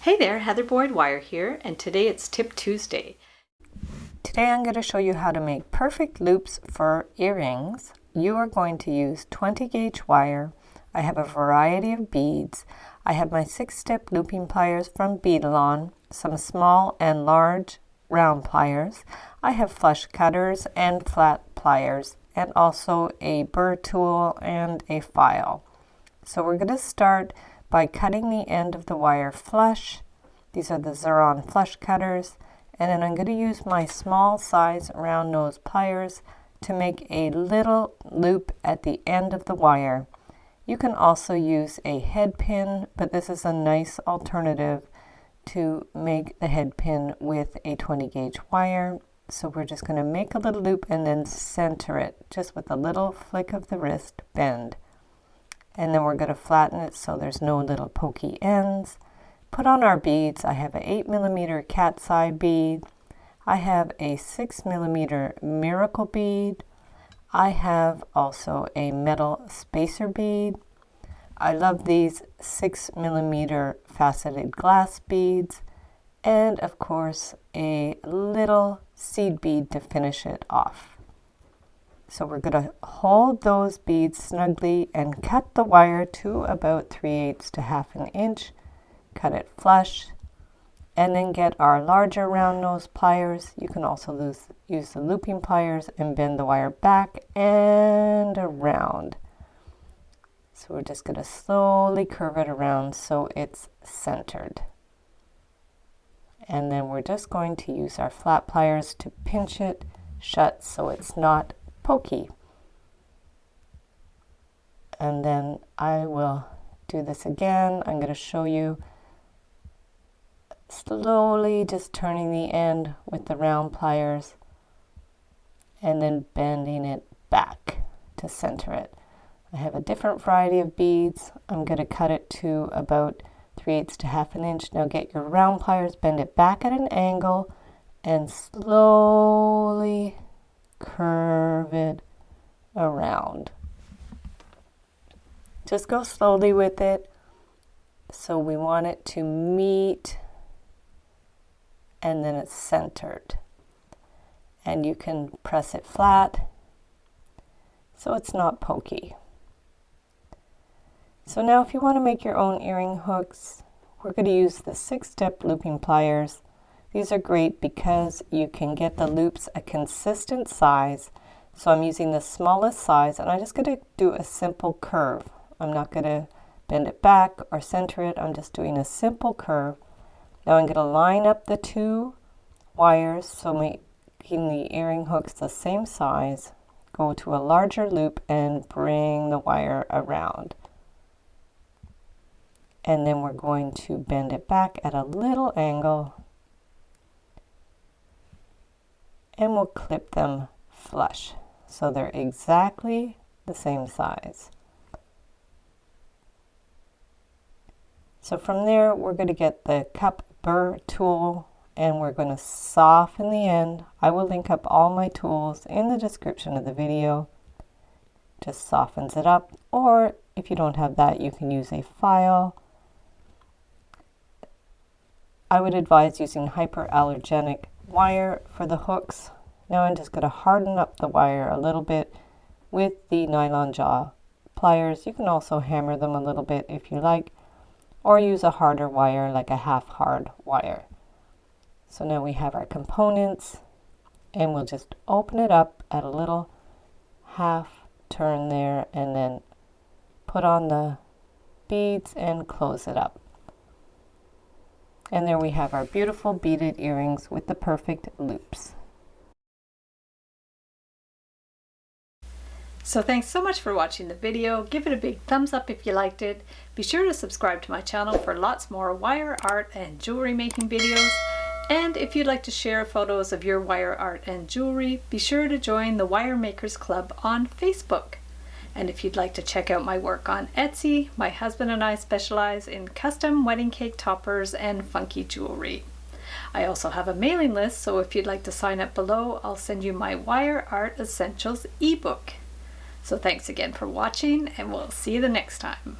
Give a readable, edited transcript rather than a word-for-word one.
Hey there, Heather Boyd Wire here, and today it's Tip Tuesday. Today I'm going to show you how to make perfect loops for earrings. You are going to use 20 gauge wire. I have a variety of beads. I have my 6-step looping pliers from Beadalon, some small and large round pliers. I have flush cutters and flat pliers, and also a burr tool and a file. So we're going to start by cutting the end of the wire flush. These are the Xuron flush cutters. And then I'm going to use my small size round nose pliers to make a little loop at the end of the wire. You can also use a head pin, but this is a nice alternative to make the head pin with a 20 gauge wire. So we're just going to make a little loop and then center it just with a little flick of the wrist bend. And then we're going to flatten it so there's no little pokey ends. Put on our beads. I have an 8mm cat's eye bead. I have a 6mm miracle bead. I have also a metal spacer bead. I love these 6mm faceted glass beads. And of course a little seed bead to finish it off. So we're going to hold those beads snugly and cut the wire to about 3/8 to 1/2 inch. Cut it flush, and then get our larger round nose pliers. You can also use the looping pliers and bend the wire back and around. So we're just going to slowly curve it around so it's centered. And then we're just going to use our flat pliers to pinch it shut so it's not pokey. And then I will do this again. I'm going to show you slowly just turning the end with the round pliers and then bending it back to center it. I have a different variety of beads. I'm going to cut it to about 3/8 to 1/2 inch. Now get your round pliers, bend it back at an angle, and slowly curve it around. Just go slowly with it. So we want it to meet and then it's centered. And you can press it flat so it's not pokey. So now if you want to make your own earring hooks, we're going to use the 6-step looping pliers. These are great because you can get the loops a consistent size. So I'm using the smallest size, and I'm just going to do a simple curve. I'm not going to bend it back or center it. I'm just doing a simple curve. Now I'm going to line up the two wires, so making the earring hooks the same size. Go to a larger loop and bring the wire around. And then we're going to bend it back at a little angle. And we'll clip them flush so they're exactly the same size. So from there we're going to get the cup burr tool and we're going to soften the end. I will link up all my tools in the description of the video. Just softens it up, or if you don't have that, you can use a file. I would advise using hyperallergenic wire for the hooks. Now I'm just going to harden up the wire a little bit with the nylon jaw pliers. You can also hammer them a little bit if you like, or use a harder wire like a half hard wire. So now we have our components, and we'll just open it up at a little half turn there and then put on the beads and close it up. And there we have our beautiful beaded earrings with the perfect loops. So thanks so much for watching the video. Give it a big thumbs up if you liked it. Be sure to subscribe to my channel for lots more wire art and jewelry making videos. And if you'd like to share photos of your wire art and jewelry, be sure to join the Wire Makers Club on Facebook. And if you'd like to check out my work on Etsy, my husband and I specialize in custom wedding cake toppers and funky jewelry. I also have a mailing list, so if you'd like to sign up below, I'll send you my Wire Art Essentials ebook. So thanks again for watching, and we'll see you the next time.